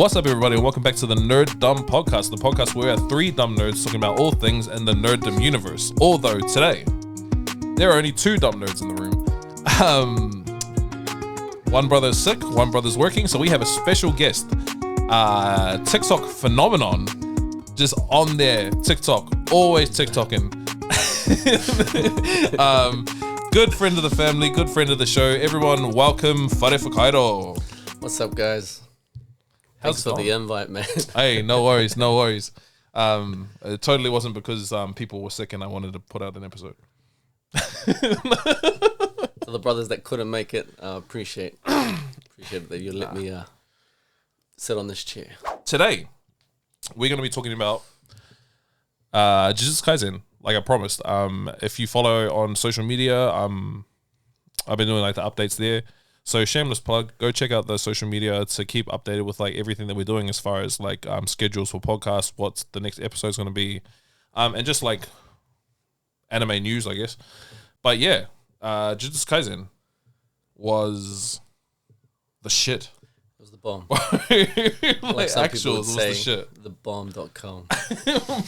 What's up, everybody, and welcome back to the Nerdumb podcast, the podcast where we are three dumb nerds talking about all things in the Nerdumb universe. Although today, there are only two dumb nerds in the room. One brother's sick, one brother's working, so we have a special guest, TikTok phenomenon, just on there, TikTok, always TikToking. Good friend of the family, good friend of the show. Everyone, welcome Whare Whakairo. What's up, guys? Thanks for the invite, man. Hey, no worries, no worries. It totally wasn't because people were sick and I wanted to put out an episode. To the brothers that couldn't make it, appreciate that you let me sit on this chair. Today, we're going to be talking about JUJUTSU Kaisen, like I promised. If you follow on social media, I've been doing like the updates there. So shameless plug, go check out the social media to keep updated with like everything that we're doing as far as like schedules for podcasts, what's the next episode's going to be, and just like anime news, I guess. But yeah, JUJUTSU Kaisen was the shit. It was the bomb. Like some actual, people would it was say, the shit. Thebomb.com.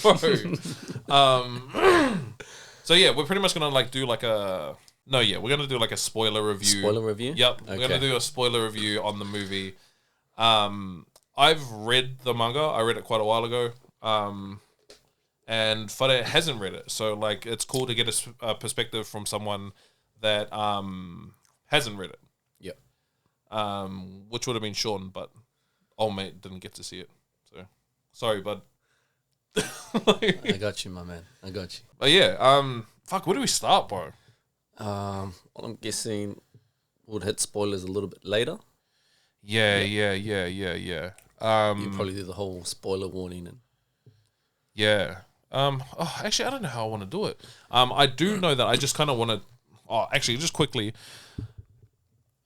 Bro. So yeah, we're pretty much going to like do like a... No, yeah, we're going to do like a spoiler review. Spoiler review? Yep, we're going to do a spoiler review on the movie. I've read the manga. I read it quite a while ago. And Whare hasn't read it. So, like, it's cool to get a perspective from someone that hasn't read it. Yep. Which would have been Sean, but old mate didn't get to see it. So, sorry, bud. I got you, my man. I got you. But yeah, fuck, where do we start, bro? Well, I'm guessing we'll hit spoilers a little bit later. Yeah. You probably do the whole spoiler warning and yeah. Actually, I don't know how I want to do it. I do know that I just kind of want to. Oh, actually, just quickly.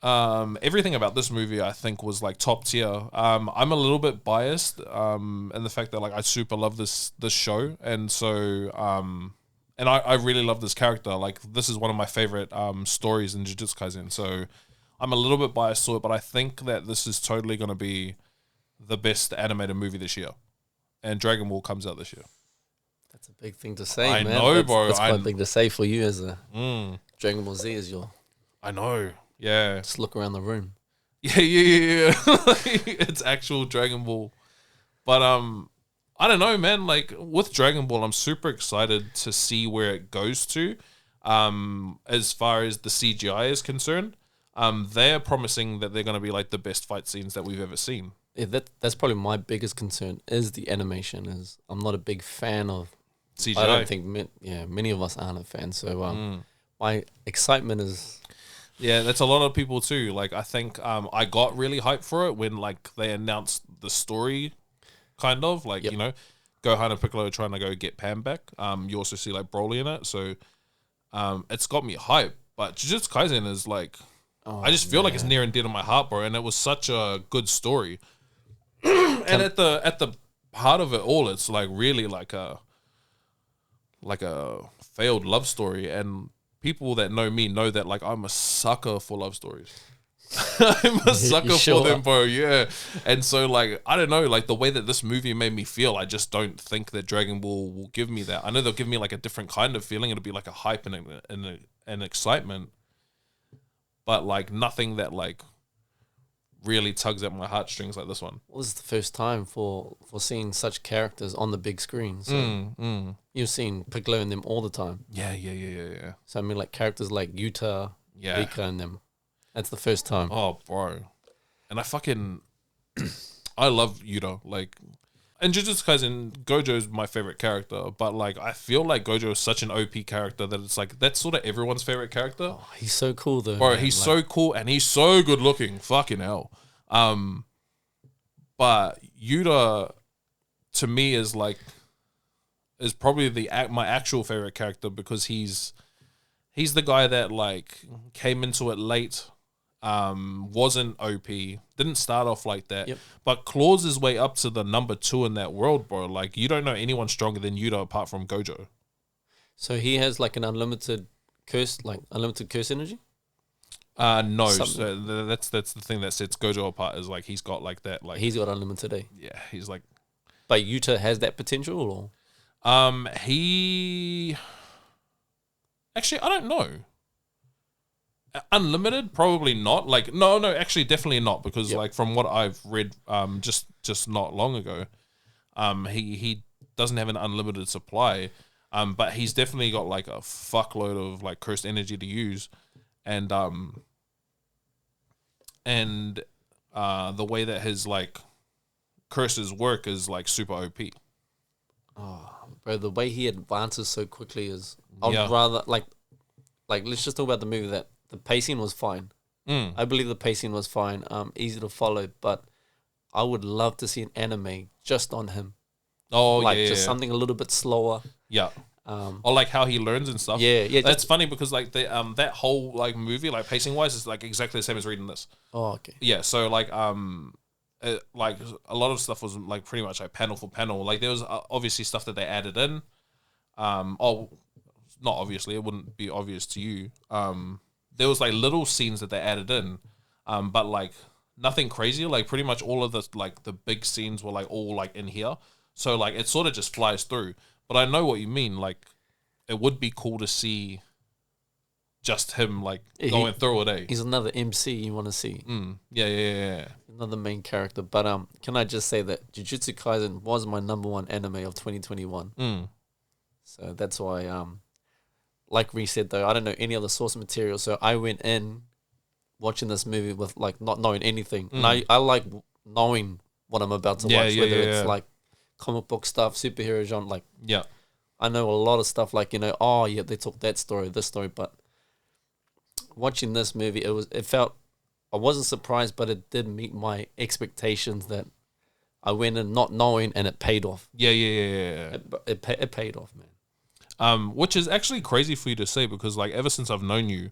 Everything about this movie, I think, was like top tier. I'm a little bit biased. In the fact that like I super love this show, and so and I really love this character. Like, this is one of my favorite stories in JUJUTSU Kaisen. So I'm a little bit biased to it, but I think that this is totally going to be the best animated movie this year. And Dragon Ball comes out this year. that's a big thing to say, I man. know, bro. That's quite big to say for you as a Dragon Ball Z is your... I know, yeah. Just look around the room. Yeah. It's actual Dragon Ball. But I don't know, man. Like, with Dragon Ball, I'm super excited to see where it goes to. As far as the CGI is concerned, they're promising that they're going to be like the best fight scenes that we've ever seen. Yeah, that's probably my biggest concern is the animation. Is I'm not a big fan of CGI. I don't think many of us aren't a fan. So my excitement is... Yeah, that's a lot of people too. Like, I think I got really hyped for it when like they announced the story, kind of like, you know, Gohan and Piccolo trying to go get Pan back. You also see like Broly in it, so it's got me hyped. But JUJUTSU Kaisen is like, I just feel like it's near and dear to my heart, bro. And it was such a good story. And at the heart of it all, it's like really like a failed love story. And people that know me know that like I'm a sucker for love stories. I'm a sucker for them, bro. Yeah. And so like, I don't know, like the way that this movie made me feel, I just don't think that Dragon Ball will give me that. I know they'll give me like a different kind of feeling. It'll be like a hype and excitement, but like nothing that like really tugs at my heartstrings like this one. Well, this is the first time for seeing such characters on the big screen. So you've seen Piccolo in them all the time. Yeah. So I mean, like characters like Yuta, Rika, and them. That's the first time. Oh, bro. And I love Yuta. Like, in JUJUTSU Kaisen, Gojo's my favorite character, but like I feel like Gojo is such an OP character that it's like that's sort of everyone's favorite character. Oh, he's so cool though. Bro, he's so cool and he's so good looking. Fucking hell. But Yuta to me is probably my actual favorite character because he's the guy that like came into it late. Wasn't OP, didn't start off like that, but claws his way up to the number 2 in that world, bro. Like, you don't know anyone stronger than Yuta apart from Gojo. So he has like an unlimited curse energy? No, Some- so that's the thing that sets Gojo apart is like he's got like that like He's got unlimited, eh? yeah, he's like But Yuta has that potential, or he actually I don't know. Unlimited, probably not. Like no, actually definitely not because Yep. like from what I've read just not long ago, he doesn't have an unlimited supply. But he's definitely got like a fuckload of like cursed energy to use, and the way that his like curses work is like super OP. bro, the way he advances so quickly is. I'd Yeah. rather like let's just talk about the movie. That the pacing was fine. I believe the pacing was fine. Easy to follow, but I would love to see an anime just on him. Oh Like yeah, just yeah. something a little bit slower. Yeah. Um, Or like how he learns and stuff. yeah. That's funny because like the that whole like movie like pacing wise is like exactly the same as reading this. Oh, okay. Yeah, so like like a lot of stuff was like pretty much like panel for panel. Like there was obviously stuff that they added in. Not obviously, it wouldn't be obvious to you. There was like little scenes that they added in, but like nothing crazy. Like pretty much all of the like the big scenes were like all like in here. So like it sort of just flies through. But I know what you mean. Like it would be cool to see just him like going through it. He's another MC you want to see. Yeah. Another main character. But can I just say that Jujutsu Kaisen was my number one anime of 2021. So that's why like Reese said though, I don't know any other source material. So I went in watching this movie with like not knowing anything. And I like knowing what I'm about to watch, whether it's like comic book stuff, superhero genre, like Yeah. I know a lot of stuff like, oh yeah, they took that story, this story, but watching this movie, it felt, I wasn't surprised, but it did meet my expectations that I went in not knowing, and it paid off. Yeah. It paid off, man. Which is actually crazy for you to say because like ever since I've known you,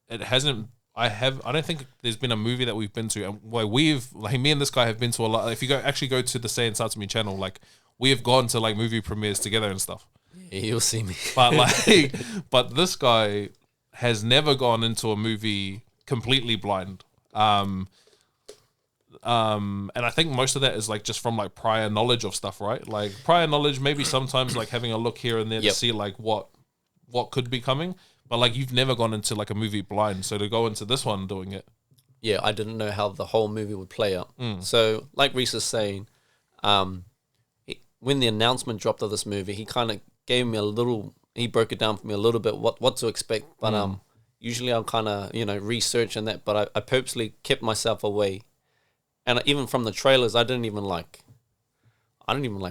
it hasn't. I don't think there's been a movie that we've been to, and where we've like me and this guy have been to a lot. If you go to the Say and Satsumi channel, like we have gone to like movie premieres together and stuff. Yeah, you'll see me. But like, but this guy has never gone into a movie completely blind. And I think most of that is like just from like prior knowledge of stuff, right? Like prior knowledge, maybe sometimes like having a look here and there to see like what could be coming. But like you've never gone into like a movie blind, so to go into this one doing it, yeah, I didn't know how the whole movie would play out. So, like Reese is saying, when the announcement dropped of this movie, he kind of gave me he broke it down for me a little bit what to expect. But usually I'll kind of research and that, but I purposely kept myself away. And even from the trailers, I didn't even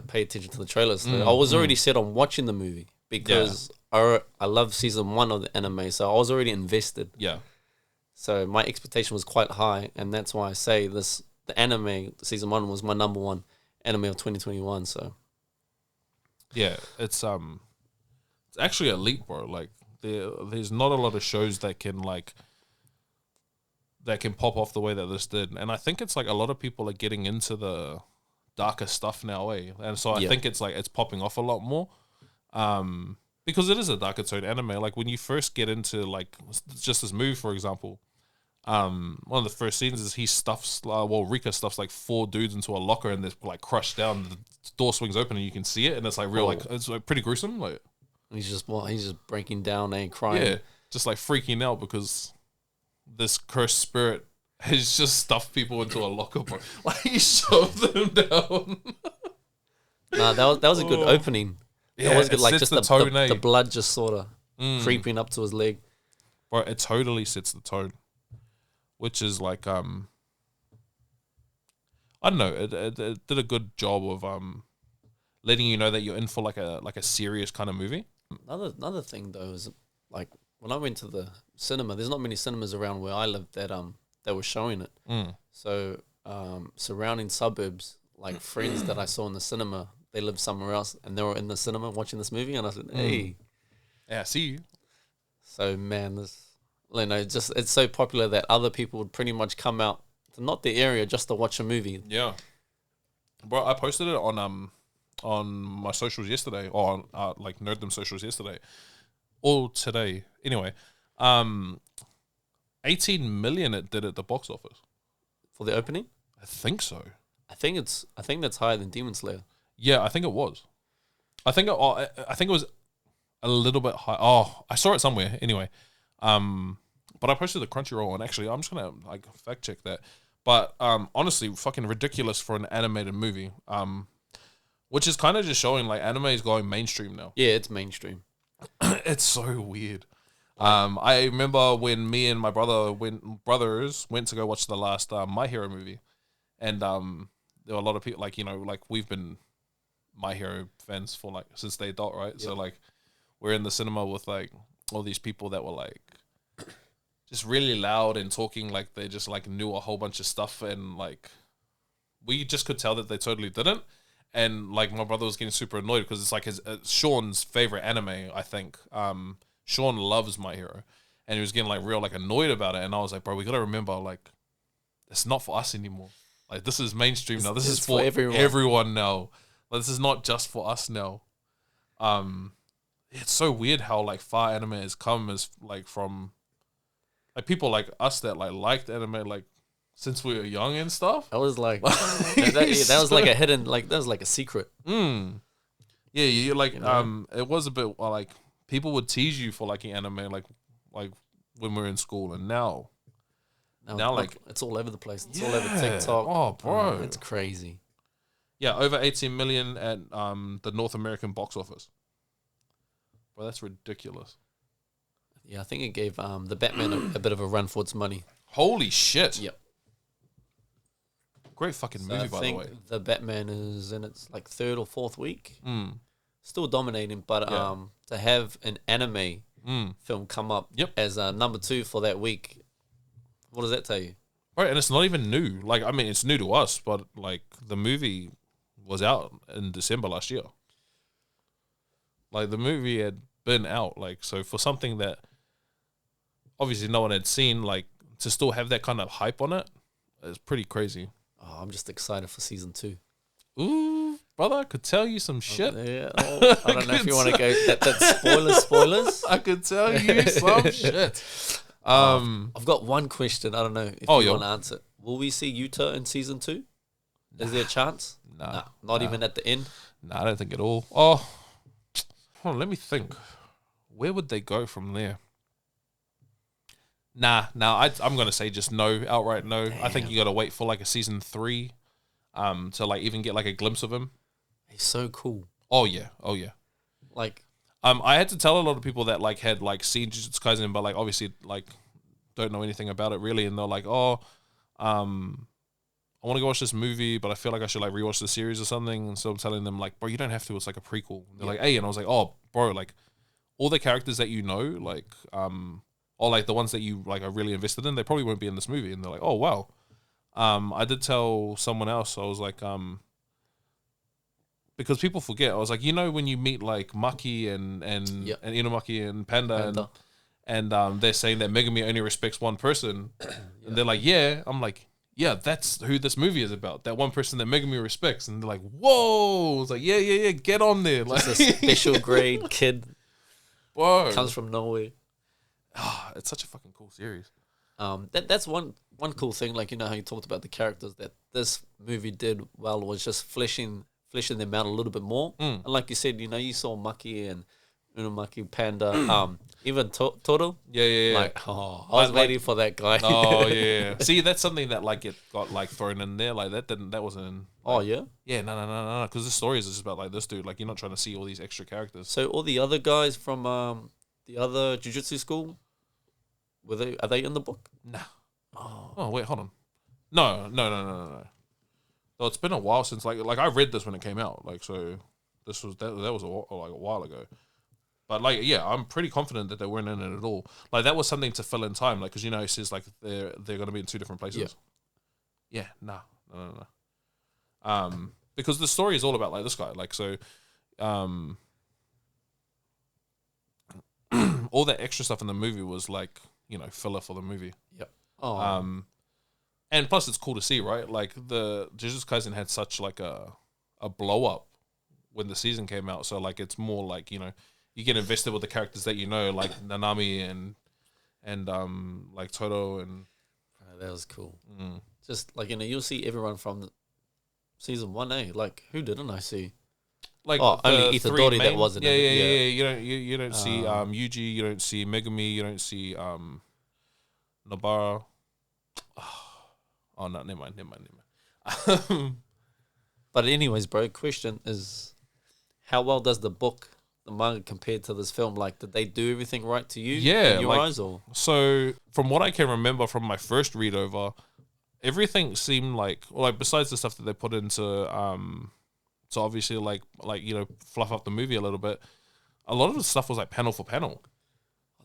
pay attention to the trailers. I was already set on watching the movie because I love season 1 of the anime, so I was already invested. yeah. So my expectation was quite high, and that's why I say the anime season 1 was my number one anime of 2021. So Yeah, it's actually a leap, bro. Like there's not a lot of shows that can pop off the way that this did, and I think it's like a lot of people are getting into the darker stuff now, and so I think it's like it's popping off a lot more, because it is a darker tone anime. Like when you first get into like just this movie, for example, one of the first scenes is Rika stuffs like 4 dudes into a locker and they're like crushed down. The door swings open and you can see it, and it's like real, like it's like pretty gruesome. Like he's just breaking down and crying. Yeah, just like freaking out because this cursed spirit has just stuffed people into a locker, bro. Like he shoved them down. Nah, that was a good opening. Yeah, it was good. Like sets just the tone, the blood just sort of creeping up to his leg. Bro, it totally sets the tone, which is like I don't know. It did a good job of letting you know that you're in for like a serious kind of movie. Another thing though is like when I went to the cinema, there's not many cinemas around where I live that were showing it. So surrounding suburbs, like friends that I saw in the cinema, they lived somewhere else and they were in the cinema watching this movie, and I said, "Hey, yeah, I see you." So man, it's so popular that other people would pretty much come out to not the area just to watch a movie. Yeah, bro, I posted it on my socials yesterday, or on like Nerdumb socials yesterday, or today. Anyway, 18 million it did at the box office. For the opening? I think so. I think that's higher than Demon Slayer. Yeah, I think it was. I think it was a little bit high. Oh, I saw it somewhere. Anyway, but I posted the Crunchyroll, and actually, I'm just gonna like fact check that. But honestly, fucking ridiculous for an animated movie. Which is kind of just showing like anime is going mainstream now. Yeah, it's mainstream. It's so weird. I remember when me and my brothers went to go watch the last My Hero movie, and there were a lot of people like we've been My Hero fans for like since they adult, right? Yep. So like we're in the cinema with like all these people that were like just really loud and talking like they just like knew a whole bunch of stuff, and like we just could tell that they totally didn't. And like my brother was getting super annoyed because it's like Sean's favorite anime, I think. Sean loves My Hero, and he was getting like real like annoyed about it. And I was like, bro, we gotta remember like it's not for us anymore. Like this is mainstream now. This is for everyone now. Like, this is not just for us now. It's so weird how like far anime has come as like from like people like us that like liked anime like since we were young and stuff. I was like, that was like a hidden, like that was like a secret. Yeah, you like it was a bit like people would tease you for liking anime, like when we were in school, and now like it's all over the place. It's all over TikTok. Oh, bro, it's crazy. Yeah, over 18 million at the North American box office. Bro, that's ridiculous. Yeah, I think it gave the Batman a bit of a run for its money. Holy shit! Yep. Great fucking movie, by the way. The Batman is in its like 3rd or 4th week. Still dominating, but to have an anime film come up as number 2 for that week, what does that tell you? Right, and it's not even new. Like, I mean, it's new to us, but like the movie was out in December last year. Like the movie had been out, like so for something that obviously no one had seen, like to still have that kind of hype on it is pretty crazy. Oh, I'm just excited for season 2. Ooh, brother, I could tell you some shit. Yeah, I don't know if you want to go that spoilers. I could tell you some shit. I've got one question. I don't know if you want to answer. Will we see Yuta in season 2? Is there a chance? Nah, not even at the end. Nah, I don't think at all. Oh, hold on, let me think. Where would they go from there? Nah, I'm gonna say just no, outright no. Damn. I think you gotta wait for like a season 3, to like even get like a glimpse of him. He's so cool. Oh yeah. Like, I had to tell a lot of people that like had like seen Jujutsu Kaisen, but like obviously like don't know anything about it really, and they're like, oh, I want to go watch this movie, but I feel like I should like rewatch the series or something. And so I'm telling them like, bro, you don't have to. It's like a prequel. And they're like, hey, and I was like, oh, bro, like all the characters that you know, like or like the ones that you like are really invested in, they probably won't be in this movie. And they're like, oh wow. I did tell someone else. I was like, because people forget. I was like, you know, when you meet like Maki and Inumaki and Panda. And they're saying that Megumi only respects one person, and they're like, yeah. I'm like, yeah, that's who this movie is about. That one person that Megumi respects, and they're like, whoa. It's like, yeah, get on there. Like a special grade kid, bro, comes from nowhere. It's such a fucking cool series. That's one cool thing. Like, you know how you talked about the characters that this movie did well was just fleshing them out a little bit more. And like you said, you know, you saw Maki and Unumaki, Panda, even Toro. Yeah. Like, I was waiting for that guy. Oh yeah. See, that's something that like it got like thrown in there. Like that wasn't in. Oh yeah. Yeah, no. Because the story is just about like this dude. Like you're not trying to see all these extra characters. So all the other guys from the other Jujutsu school, are they in the book? Nah. Oh wait, hold on. No. No, it's been a while since like I read this when it came out. Like so, this was that was a while ago. But like, yeah, I'm pretty confident that they weren't in it at all. Like that was something to fill in time, like because you know it says like they're going to be in 2 different places. Yeah, no. Because the story is all about like this guy, like so, all that extra stuff in the movie was like you know filler for the movie. Yep. Oh. And plus it's cool to see, right? Like the Jujutsu Kaisen had such like a blow up when the season came out, so like it's more like you know. You get invested with the characters that you know, like Nanami and like Toto and That was cool. Just like you'll see everyone from season 1, like who didn't I see? like Only Itadori that wasn't. Yeah, in it. yeah. You don't see Yuji, you don't see Megumi, you don't see Nobara. Oh no, never mind. But anyways, bro, question is, how well does the manga compare to this film? Like, did they do everything right to you? Yeah, in your eyes, or so from what I can remember from my first read over, everything seemed like besides the stuff that they put into so obviously like fluff up the movie a little bit. A lot of the stuff was like panel for panel.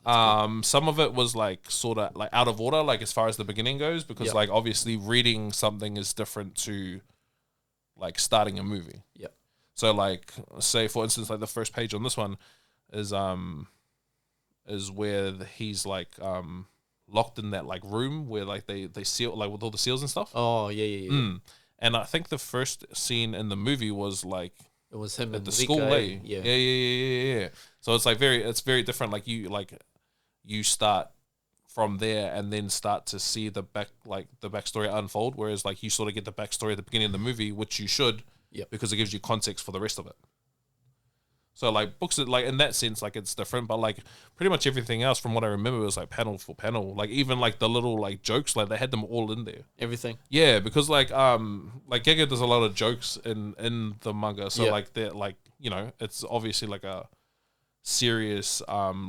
Some of it was like sort of like out of order, like as far as the beginning goes, because like obviously reading something is different to like starting a movie. Yep. So like say for instance like the first page on this one is where he's like locked in that like room where like they seal like with all the seals and stuff. Oh yeah. And I think the first scene in the movie was like it was him at at the Rika, school, eh? Yeah. So it's like it's very different. Like you start from there and then start to see the backstory unfold. Whereas like you sort of get the backstory at the beginning of the movie, which you should, because it gives you context for the rest of it. So like books that like in that sense like it's different, but like pretty much everything else from what I remember was like panel for panel. Like even like the little like jokes, like they had them all in there. Everything. Yeah, because like Gege does a lot of jokes in the manga, so like they're like it's obviously like a serious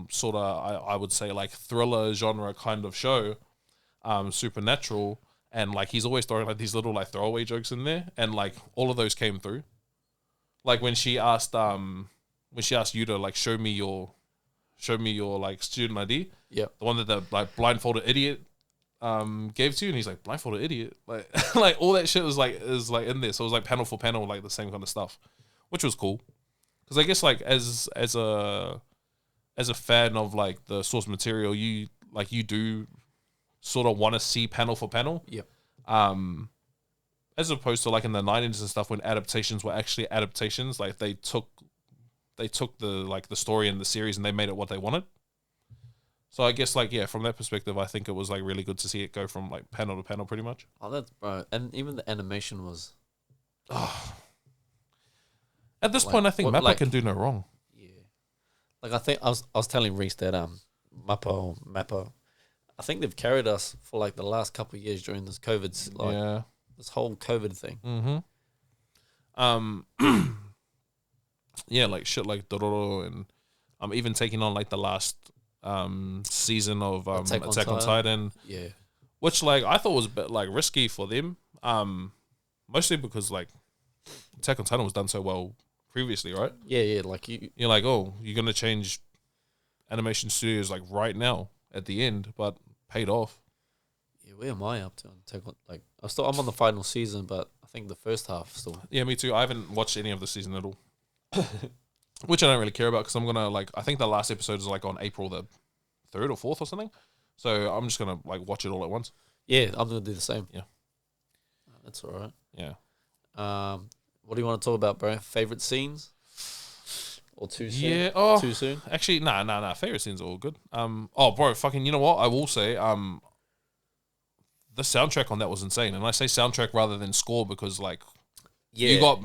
sort of I would say like thriller genre kind of show, supernatural, and like he's always throwing like these little like throwaway jokes in there, and like all of those came through. Like when she asked Yuta like show me your like student ID, the one that the like blindfolded idiot gave to you, and he's like blindfolded idiot, like like all that shit is like in there, so it was like panel for panel like the same kind of stuff, which was cool. Because I guess like as a fan of like the source material, you do sort of want to see panel for panel. Yep. As opposed to like in the 90s and stuff when adaptations were actually adaptations, like they took the like the story and the series and they made it what they wanted. So I guess like from that perspective, I think it was like really good to see it go from like panel to panel pretty much. Oh, that's bro, and even the animation was. At this point, I think Mappa can do no wrong. Yeah, like I think I was telling Reese that Mappa, I think they've carried us for like the last couple of years during this COVID this whole COVID thing. Like shit like Dororo and even taking on like the last season of Attack on Titan. Yeah, which like I thought was a bit like risky for them. Mostly because like Attack on Titan was done so well previously, right? Yeah. Like you're like, oh, you're gonna change animation studios like right now at the end, but paid off. Yeah, where am I up to? Like I'm on the final season, but I think the first half still. Yeah, me too. I haven't watched any of the season at all, which I don't really care about because I'm gonna like. I think the last episode is like on April the 3rd or 4th or something. So I'm just gonna like watch it all at once. Yeah, I'm gonna do the same. Yeah, that's all right. Yeah. What do you want to talk about, bro? Favorite scenes? Or too soon? Yeah. Oh, too soon? Actually, nah. Favorite scenes are all good. Oh, bro, fucking. You know what? I will say. The soundtrack on that was insane, and I say soundtrack rather than score because like, you got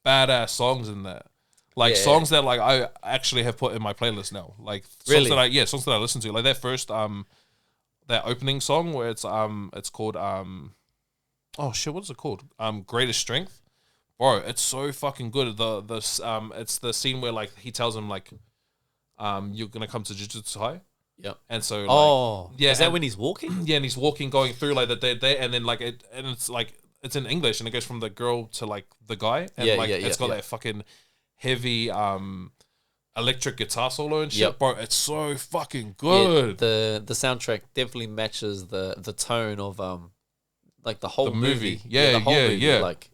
badass songs in that. Like songs that like I actually have put in my playlist now. Like songs songs that I listen to. Like that first that opening song where it's called oh shit, what is it called? Greatest Strength. Bro, it's so fucking good. It's the scene where like he tells him like you're gonna come to JUJUTSU High. Yep. And so is that when he's walking? Yeah, and he's walking going through like the day and then like it's like it's in English and it goes from the girl to like the guy and it's got that fucking heavy electric guitar solo and shit. Bro, it's so fucking good. Yeah, the soundtrack definitely matches the tone of like the whole movie. Yeah, like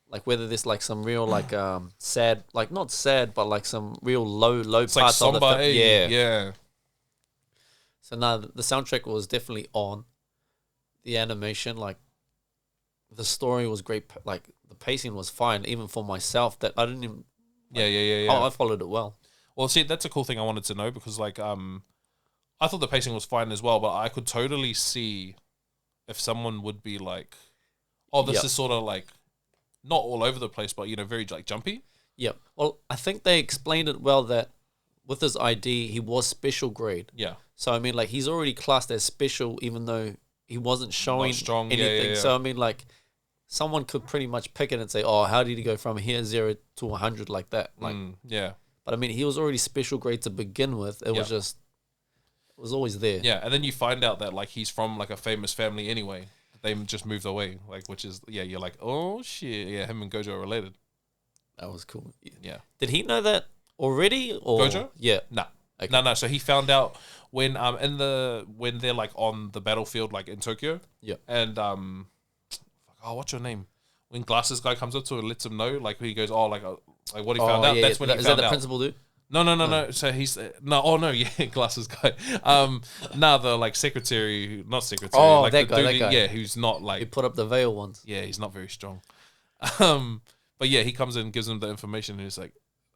like whether there's like some real like sad, like not sad but like some real low it's parts like of the film. Yeah. So now the soundtrack was definitely on. The animation, like the story was great, like the pacing was fine even for myself that I didn't even I followed it well. Well, see, that's a cool thing I wanted to know because like I thought the pacing was fine as well, but I could totally see if someone would be like, oh, this is sort of like not all over the place, but very like jumpy. Yep. Well, I think they explained it well that with his ID, he was special grade. Yeah. So I mean, like he's already classed as special, even though he wasn't showing strong. anything. Yeah. So I mean, like someone could pretty much pick it and say, "Oh, how did he go from here 0 to 100 like that?" Like, yeah. But I mean, he was already special grade to begin with. It was just, it was always there. Yeah, and then you find out that like he's from like a famous family anyway. They just moved away, like which is you're like, oh shit, yeah, him and Gojo are related. That was cool. Yeah. Did he know that already? Or Gojo? Yeah. No. Okay. No. So he found out when when they're like on the battlefield, like in Tokyo. Yeah. And what's your name? When Glasses guy comes up to him and lets him know, like he goes, oh, like what he found out. That's when he is found that the out. principal dude? No. So he's Glasses guy. The like secretary, not secretary. Oh, like that the guy, dude, that guy. Yeah, who's not like He put up the veil once. Yeah, he's not very strong. But yeah, he comes in and gives him the information, and he's like,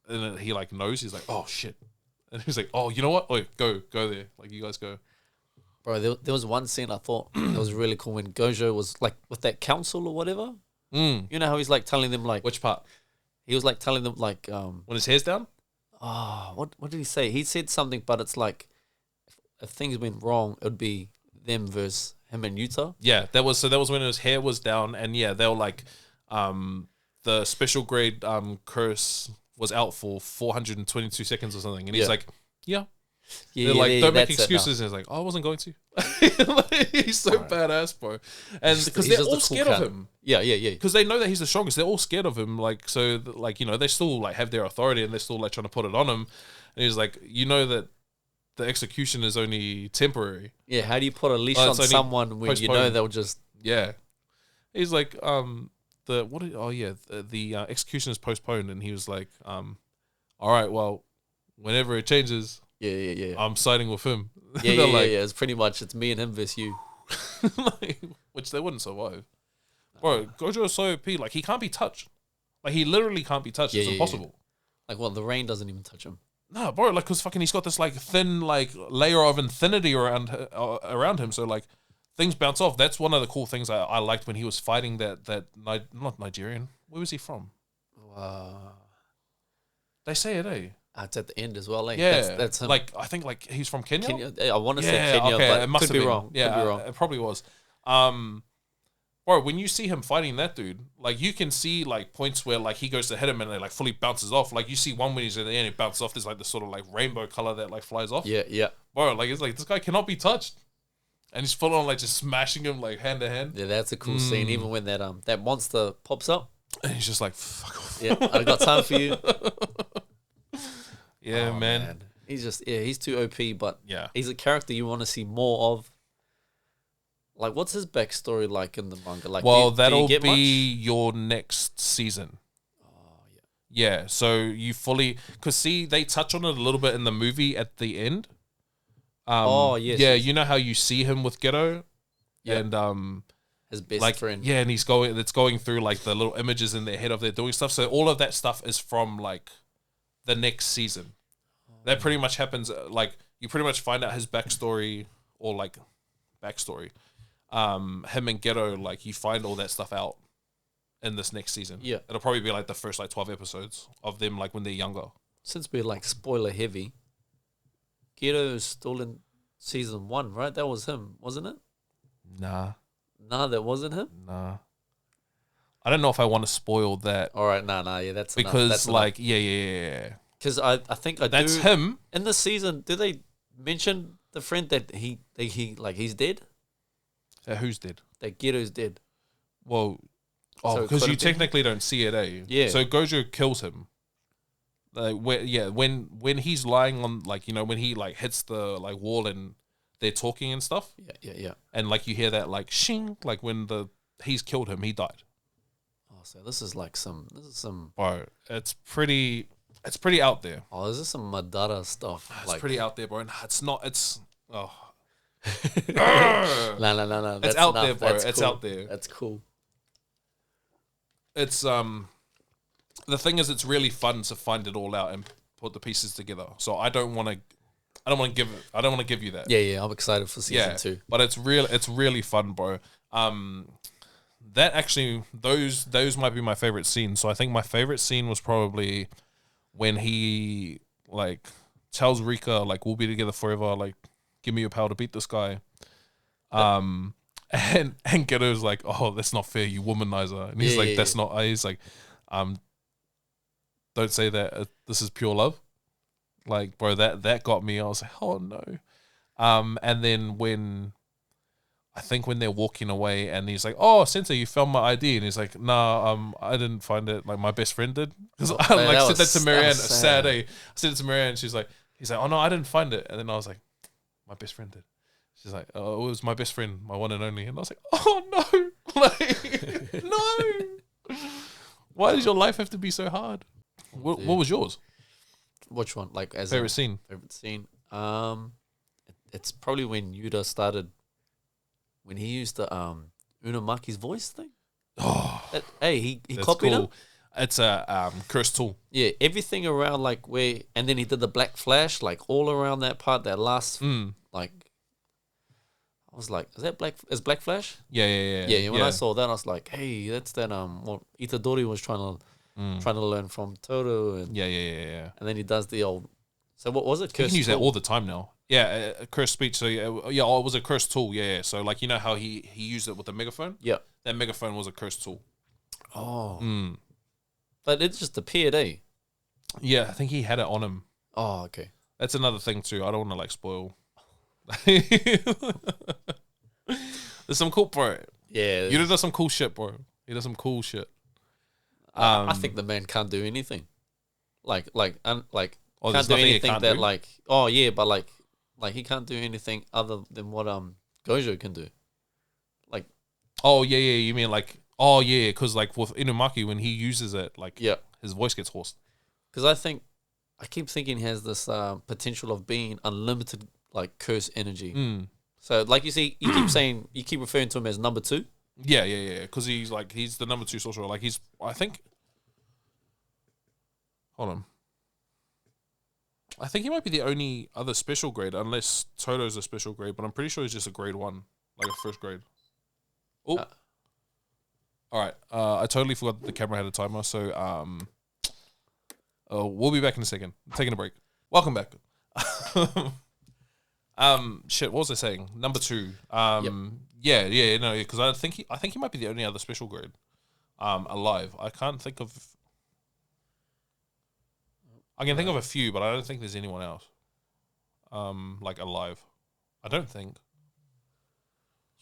and then he like knows. He's like, oh shit, and he's like, oh, you know what? Wait, go there. Like you guys go. Bro, there was one scene I thought that was really cool when Gojo was like with that council or whatever. You know how he's like telling them like Which part? He was like telling them like when his hair's down. What did he say? He said something, but it's like if things went wrong, it would be them versus him and Yuta. Yeah, that was when his hair was down, and yeah, they were like, the special grade curse was out for 422 seconds or something, and he's like, they're like, don't make excuses. And he's like, oh, I wasn't going to. He's so badass, bro. And because they're all scared of him. Yeah. Because they know that he's the strongest. They're all scared of him. Like, so, like, they still like have their authority, and they're still like trying to put it on him. And he's like, that the execution is only temporary. Yeah. How do you put a leash on someone when postponed. they'll just? Yeah. He's like, the execution is postponed, and he was like, all right, well, whenever it changes. Yeah. I'm siding with him. Yeah. It's pretty much it's me and him versus you. Which they wouldn't survive. Bro, Gojo is so OP. Like, he can't be touched. Like, he literally can't be touched. It's impossible. Like, well, the rain doesn't even touch him. No, bro. Like, because fucking he's got this, like, thin, like, layer of infinity around him. So, like, things bounce off. That's one of the cool things I liked when he was fighting that not Nigerian. Where was he from? They say it, eh? It's at the end as well, eh? Yeah, that's him. Like I think like he's from Kenya. I want to say Kenya, but it must could be wrong. Yeah, could be wrong. It probably was. Bro, when you see him fighting that dude, like you can see like points where like he goes to hit him and it like fully bounces off. Like you see one when he's at the end, it bounces off. There's like this sort of like rainbow color that like flies off. Yeah. Bro, like it's like this guy cannot be touched, and he's full on like just smashing him like hand to hand. Yeah, that's a cool scene. Even when that monster pops up, and he's just like, fuck off. Yeah, I got time for you. Yeah, man. He's just he's too OP, but yeah, he's a character you want to see more of. Like, what's his backstory like in the manga? Like, well, that'll be your next season. Oh yeah. Yeah, so you fully because see they touch on it a little bit in the movie at the end. Yes. Yeah, you know how you see him with Geto, and his best like, friend. Yeah, and it's going through like the little images in their head of they're doing stuff. So all of that stuff is from like the next season. That pretty much happens. Like you pretty much find out his backstory or like backstory. Him and Geto, like you find all that stuff out in this next season. Yeah, it'll probably be like the first like 12 episodes of them like when they're younger. Since we're like spoiler heavy, Geto is still in season 1, right? That was him, wasn't it? Nah, that wasn't him. Nah, I don't know if I want to spoil that. All right, yeah, that's because enough. That's like enough. Yeah. Because I think that's him in the season. Do they mention the friend that he like he's dead? Who's dead? That Geto's dead. Well, because you technically don't see it, eh? Yeah. So Gojo kills him. Like when he's lying on like when he like hits the like wall and they're talking and stuff. Yeah. And like you hear that like shing, like when he's killed him, he died. Oh, so this is some. Bro, it's pretty out there. Oh, this is some Madara stuff. It's pretty out there, bro. Nah, it's not. It's No. It's out there, bro. It's out there. That's cool. It's the thing is, it's really fun to find it all out and put the pieces together. So I don't want I don't want to give you that. Yeah, I'm excited for season 2. But it's really fun, bro. That actually, those might be my favorite scenes. So I think my favorite scene was probably when he like tells Rika like we'll be together forever, like give me your power to beat this guy. And Ghetto's like, oh, that's not fair, you womanizer. And he's like, that's not. He's like, don't say that. This is pure love. Like, bro, that got me. I was like, oh no. And then when they're walking away, and he's like, "Oh, Sensei, you found my ID," and he's like, "Nah, I didn't find it. Like, my best friend did." Because I like said that to Marianne. Sad, eh? I said it to Marianne. She's like, "He's like, oh no, I didn't find it." And then I was like, "My best friend did." She's like, "Oh, it was my best friend, my one and only." And I was like, "Oh no, like, no. Why does your life have to be so hard?" What was yours? Which one? Like as favorite scene? Favorite scene. It's probably when Yuta started. When he used the Unumaki's voice thing. Oh, he copied him. It's a cursed tool. Yeah, everything around like where, and then he did the black flash like all around that part. That last like, I was like, is that Black Flash? Yeah. When I saw that, I was like, hey, that's that what Itadori was trying to learn from Toto. And yeah. And then he does the old. So what was it? You can use that all the time now. Yeah, a cursed speech. So it was a cursed tool. Yeah. So like, you know how he used it with the megaphone? Yeah. That megaphone was a cursed tool. Oh. But it just appeared, eh? Yeah, I think he had it on him. Oh, okay. That's another thing too. I don't want to like spoil. There's some cool, bro. Yeah. You does some cool shit, bro. He does some cool shit. I think the man can't do anything. Like can't do anything that do? Like, oh yeah, but like he can't do anything other than what Gojo can do. Like, oh yeah, you mean like, oh yeah, because like with Inumaki when he uses it, like his voice gets hoarse. Because I keep thinking he has this potential of being unlimited like curse energy. So like you see, you keep referring to him as number 2. Yeah. Because he's the number 2 sorcerer. Like hold on. I think he might be the only other special grade, unless Toto's a special grade, but I'm pretty sure he's just a grade 1, like a first grade. Oh. All right. I totally forgot that the camera had a timer, so we'll be back in a second. I'm taking a break. Welcome back. Shit, what was I saying? Number 2. Yeah, no, because I think he might be the only other special grade alive. I can't think of. I can think of a few, but I don't think there's anyone else. Like alive. I don't think.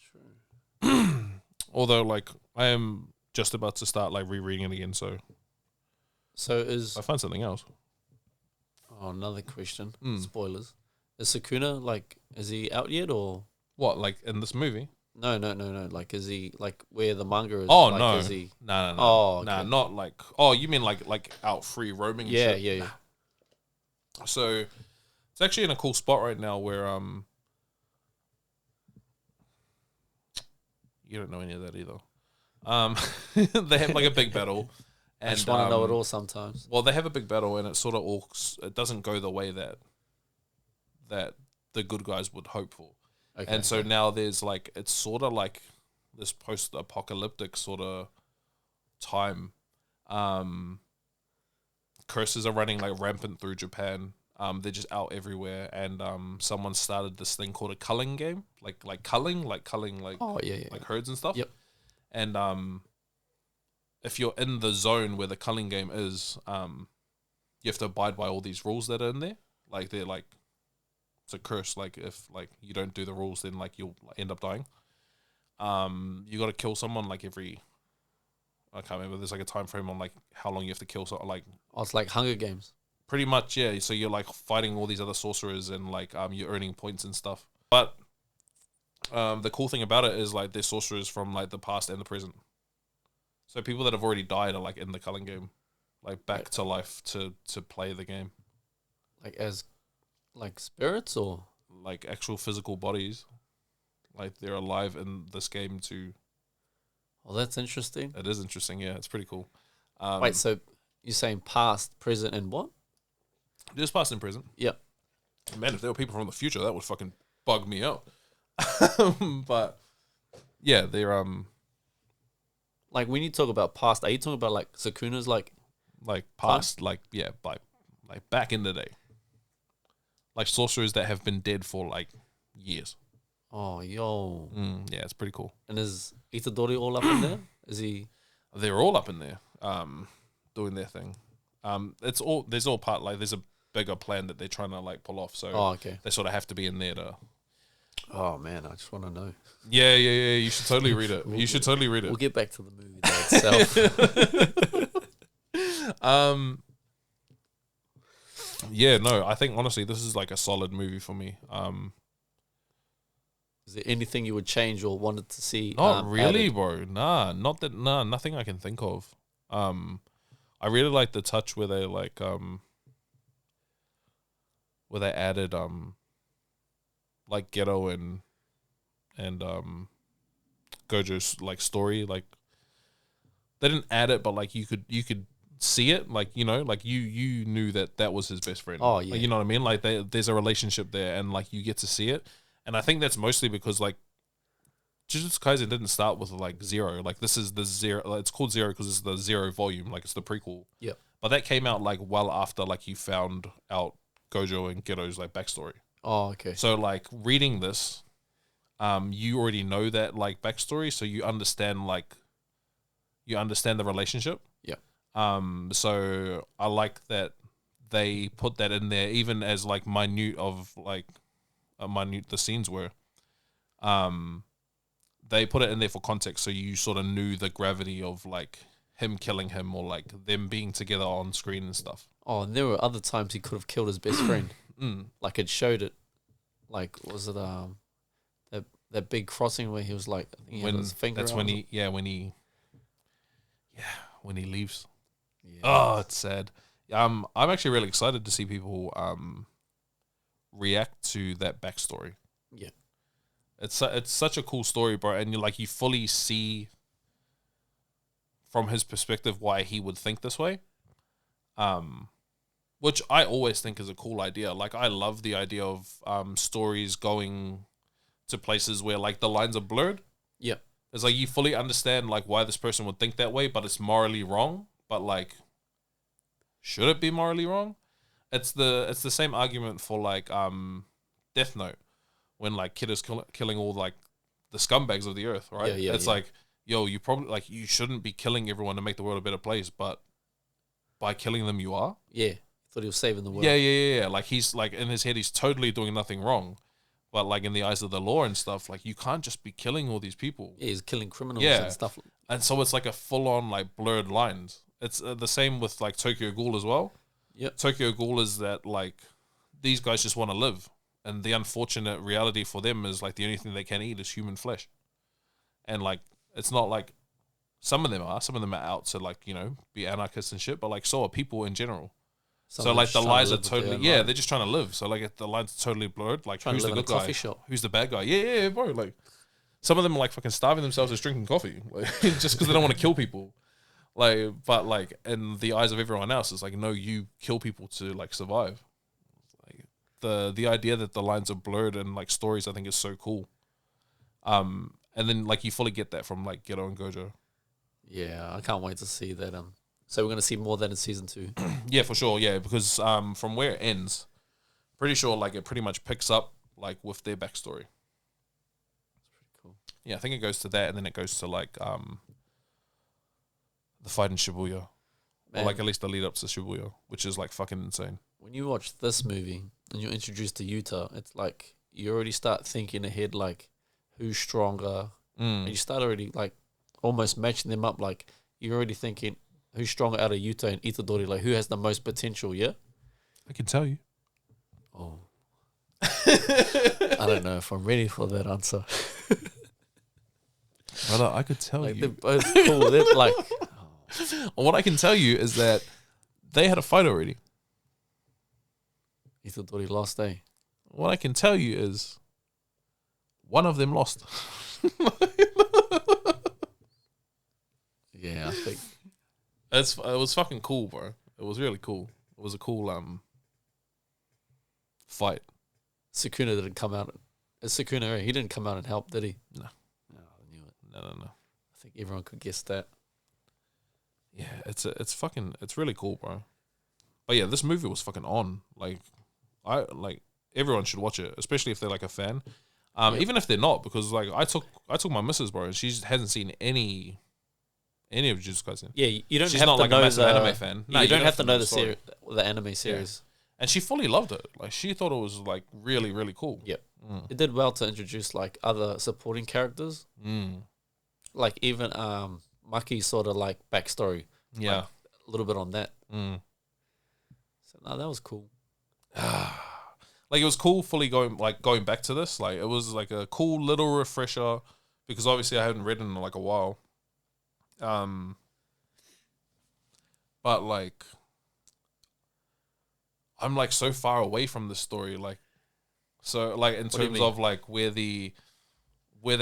True. Although, like, I am just about to start like rereading it again, so. I find something else. Oh, another question. Spoilers. Is Sukuna like? Is he out yet or what? Like in this movie? No. Like, is he like where the manga is? Oh like, no. Is he? No. Oh, okay. Nah, not like. Oh, you mean like out free roaming? And shit? Yeah. So it's actually in a cool spot right now where you don't know any of that either. They have like a big battle. And, I just want to know it all sometimes. Well, they have a big battle, and it sort of it doesn't go the way that the good guys would hope for. Okay, and so now there's like, it's sort of like this post-apocalyptic sort of time. Curses are running like rampant through Japan. They're just out everywhere, and someone started this thing called a culling game, like culling like herds and stuff. Yep. And if you're in the zone where the culling game is, you have to abide by all these rules that are in there. Like they're like, it's a curse. Like if like you don't do the rules, then like you'll end up dying. You got to kill someone like every. I can't remember. There's like a time frame on like how long you have to kill. So like, oh, it's like Hunger Games. Pretty much, yeah. So you're like fighting all these other sorcerers and like you're earning points and stuff. But the cool thing about it is like they're sorcerers from like the past and the present. So people that have already died are like in the culling game, like back to life to play the game. Like as like spirits or like actual physical bodies. Like they're alive in this game too. Well, that's interesting. It is interesting, yeah. It's pretty cool. Wait, so you're saying past, present, and what? Just past and present. Yep. Man, if there were people from the future, that would fucking bug me out. But yeah, they're Like when you talk about past, are you talking about like Sukuna's like past, like back in the day, like sorcerers that have been dead for like years. oh yo. Yeah, it's pretty cool. And is Itadori all up in there? Is he They're all up in there, doing their thing. There's all part, like there's a bigger plan that they're trying to like pull off. So okay. they sort of have to be in there to. Oh man, I just want to know. Yeah. You should totally read it. You should totally read it. We'll get back to the movie though itself. Yeah, no, I think honestly this is like a solid movie for me. Is there anything you would change or wanted to see? Not really, added? bro. Nah, nothing I can think of. I really like the touch where they like where they added like Ghetto and Gojo's like story. Like they didn't add it, but like you could see it. Like like you knew that was his best friend. Oh yeah, like, you know what I mean. Like there's a relationship there, and like you get to see it. And I think that's mostly because like Jujutsu Kaisen didn't start with like zero. Like this is the zero. Like, it's called zero because it's the zero volume. Like it's the prequel. Yeah. But that came out like well after like you found out Gojo and Ghetto's like backstory. Oh okay. So like reading this, you already know that like backstory, so you understand the relationship. Yeah. So I like that they put that in there, even as like minute the scenes were. They put it in there for context, so you sort of knew the gravity of like him killing him or like them being together on screen and stuff. Oh, and there were other times he could have killed his best friend. Like it showed it. Like was it that big crossing where he was like I think he had his finger that's out when when he leaves. Yeah. Oh, it's sad. I'm actually really excited to see people react to that backstory. Yeah. It's such a cool story, bro, and you fully see from his perspective why he would think this way. Which I always think is a cool idea. Like I love the idea of stories going to places where like the lines are blurred. Yeah. It's like you fully understand like why this person would think that way, but it's morally wrong. But like, should it be morally wrong? It's the same argument for like Death Note, when like Kid is killing all like the scumbags of the earth, right? Yeah, it's like, yo, you probably like you shouldn't be killing everyone to make the world a better place, but by killing them you are. Yeah. Thought he was saving the world. Yeah. Like he's like in his head he's totally doing nothing wrong. But like in the eyes of the law and stuff, like you can't just be killing all these people. Yeah, he's killing criminals Yeah. and stuff. And so it's like a full-on like blurred lines. It's the same with like Tokyo Ghoul as well. Yep. Tokyo Ghoul is that like these guys just want to live, and the unfortunate reality for them is like the only thing they can eat is human flesh. And like it's not like some of them are out to like be anarchists and shit, but like so are people in general. So like the lines are totally they're just trying to live. So like the lines are totally blurred. Like Trying who's to the live good in a guy? coffee shop. Who's the bad guy? Yeah, bro. Like some of them are like fucking starving themselves just drinking coffee, like, just because they don't want to kill people. Like, but like in the eyes of everyone else, it's like no, you kill people to like survive. Like the idea that the lines are blurred and like stories, I think is so cool. And then like you fully get that from like Ghetto and Gojo. Yeah, I can't wait to see that. So we're gonna see more of that in season 2. Yeah, for sure. Yeah, because from where it ends, pretty sure like it pretty much picks up like with their backstory. That's pretty cool. Yeah, I think it goes to that, and then it goes to like the fight in Shibuya, or like at least the lead up to Shibuya, which is like fucking insane. When you watch this movie and you're introduced to Utah, it's like you already start thinking ahead, like who's stronger, and you start already like almost matching them up. Like you're already thinking who's stronger out of Utah and Itadori, like who has the most potential. Yeah, I can tell you. Oh, I don't know if I'm ready for that answer. Brother, I could tell Like you. they're both cool. They're like, Well, what I can tell you is that they had a fight already. Itadori lost, eh? What I can tell you is one of them lost. Yeah, I think It was fucking cool, bro. It was really cool. It was a cool fight. Sukuna didn't come out. It's Sukuna, right? He didn't come out and help, did he? No. No, I knew it. No. I think everyone could guess that. Yeah, it's really cool, bro. But yeah, this movie was fucking on. Like, everyone should watch it, especially if they're like a fan. Even if they're not, because like I took my missus, bro, and she hasn't seen any of Jujutsu Kaisen. Yeah, you don't She's have not to like know a massive the anime fan. No, you don't have to know story. the anime series. And she fully loved it. Like, she thought it was like really, really cool. Yep. It did well to introduce like other supporting characters. Like even Maki's sort of like backstory. Yeah. Like, a little bit on that. So no, that was cool. Like, it was cool fully going back to this. Like, it was like a cool little refresher, because obviously I hadn't read in like a while. But like, I'm like so far away from the story, like, so like in terms of like where the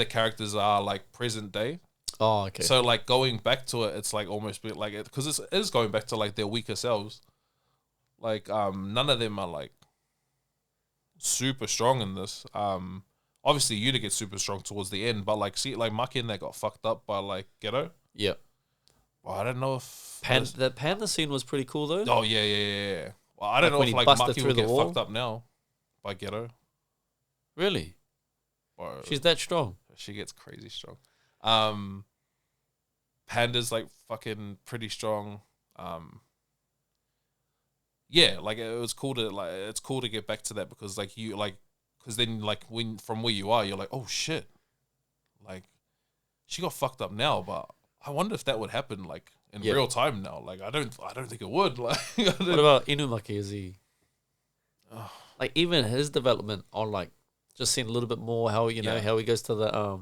characters are like present day. Oh, okay. So like going back to it, it's like almost bit like it, because it is going back to like their weaker selves. Like none of them are like super strong in this. Obviously Yuta gets super strong towards the end, but like see like Maki and that got fucked up by like Ghetto. Yeah. Well, I don't know if That panda scene was pretty cool though. Oh yeah. Well, I don't know when if he like busted Maki through will the get wall? fucked up now by Ghetto. Really? Or She's that strong. she gets crazy strong. Panda's like fucking pretty strong. Yeah, like it was cool to like it's cool to get back to that, because like you like because then like when from where you are you're like, oh shit, like she got fucked up now, but I wonder if that would happen like in real time now. Like I don't think it would. Like What about Inumaki? Is he like even his development on like just seeing a little bit more how how he goes to the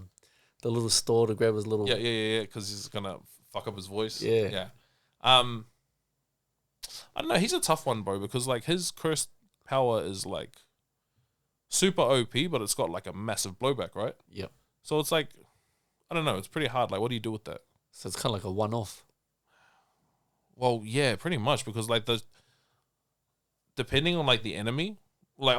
little store to grab his little yeah because he's gonna fuck up his voice. Yeah. I don't know, he's a tough one, bro, because like his cursed power is like super OP, but it's got like a massive blowback, right? Yep. So it's like, I don't know, it's pretty hard. Like, what do you do with that? So it's kind of like a one-off. Well, yeah, pretty much, because like depending on like the enemy, like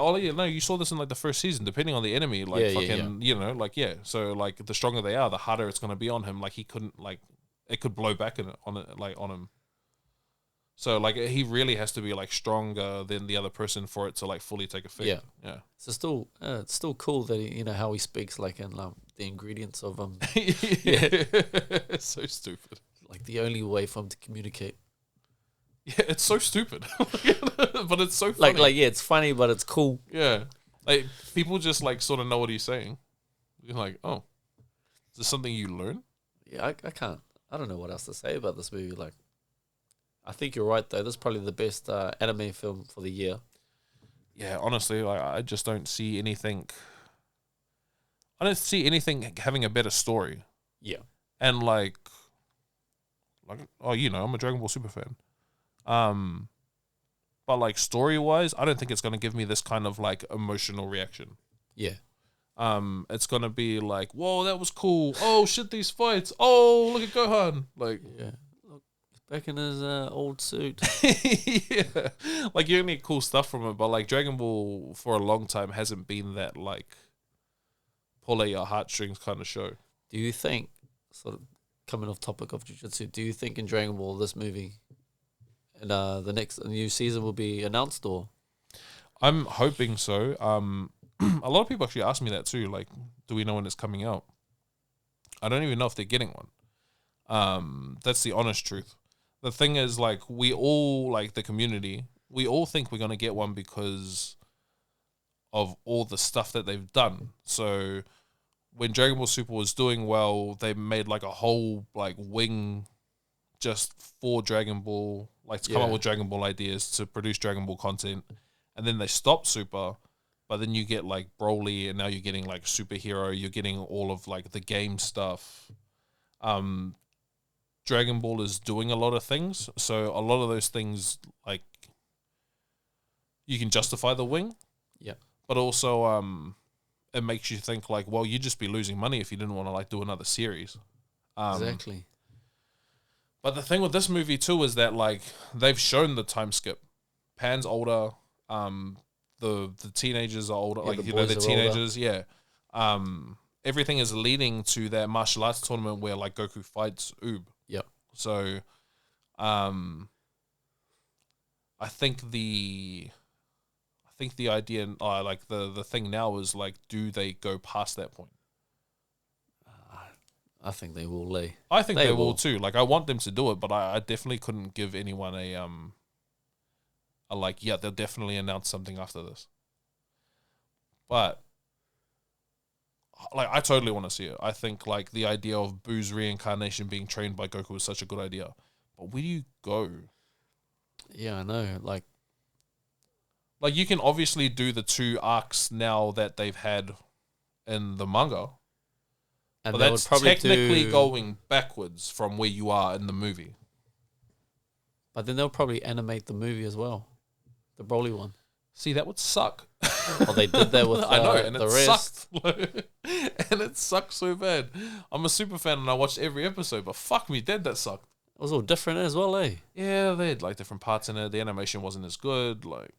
you saw this in like the first season. Depending on the enemy, like you know, like so like the stronger they are, the harder it's gonna be on him. Like he couldn't like it could blow back on him. So like he really has to be like stronger than the other person for it to like fully take effect. Yeah. So it's still cool that he, how he speaks like in the ingredients of It's so stupid. like the only way for him to communicate. Yeah, it's so stupid, but it's so funny. Like it's funny, but it's cool. Yeah, like people just like sort of know what he's saying. You're like, oh, is this something you learn? Yeah, I don't know what else to say about this movie. Like, I think you're right though. This is probably the best anime film for the year. Yeah, honestly, like I just don't see anything. I don't see anything having a better story. Yeah, and like oh, I'm a Dragon Ball Super fan. But like story wise, I don't think it's gonna give me this kind of like emotional reaction. Yeah. It's gonna be like, whoa, that was cool. Oh shit, these fights. Oh, look at Gohan. Like, yeah, look, he's back in his old suit. yeah, like you get cool stuff from it, but like Dragon Ball for a long time hasn't been that like pull at your heartstrings kind of show. Do you think, sort of coming off topic of Jujutsu, do you think in Dragon Ball this movie and the next new season will be announced, or? I'm hoping so. A lot of people actually ask me that too. Like, do we know when it's coming out? I don't even know if they're getting one. That's the honest truth. The thing is, like, we all, like the community, we all think we're gonna get one because of all the stuff that they've done. So when Dragon Ball Super was doing well, they made like a whole like wing just for Dragon Ball, like to come up with Dragon Ball ideas to produce Dragon Ball content, and then they stopped Super, but then you get like Broly, and now you're getting like Superhero, you're getting all of like the game stuff. Dragon Ball is doing a lot of things, so a lot of those things like you can justify the wing, but also it makes you think like, well, you'd just be losing money if you didn't want to like do another series. Exactly. But the thing with this movie too is that like they've shown the time skip. Pan's older. the teenagers are older, Yeah, like the you know, boys the are older. teenagers. Yeah. Everything is leading to that martial arts tournament where like Goku fights Oob. Yep. So, I think the idea, like the thing now is like, do they go past that point? I think they will, Lee. I think They they will will. too. Like, I want them to do it, but I definitely couldn't give anyone a like, yeah, they'll definitely announce something after this. But like, I totally want to see it. I think like the idea of Boo's reincarnation being trained by Goku is such a good idea. But where do you go? Yeah, I know. Like, you can obviously do the 2 arcs now that they've had in the manga, and but they would that's probably technically do, going backwards from where you are in the movie. But then they'll probably animate the movie as well, the Broly one. See, that would suck. Well, they did that with I know, and the it rest. sucked. And it sucked so bad. I'm a super fan and I watched every episode, but fuck me dead, that sucked. It was all different as well, eh? Yeah, they had like different parts in it. The animation wasn't as good, like,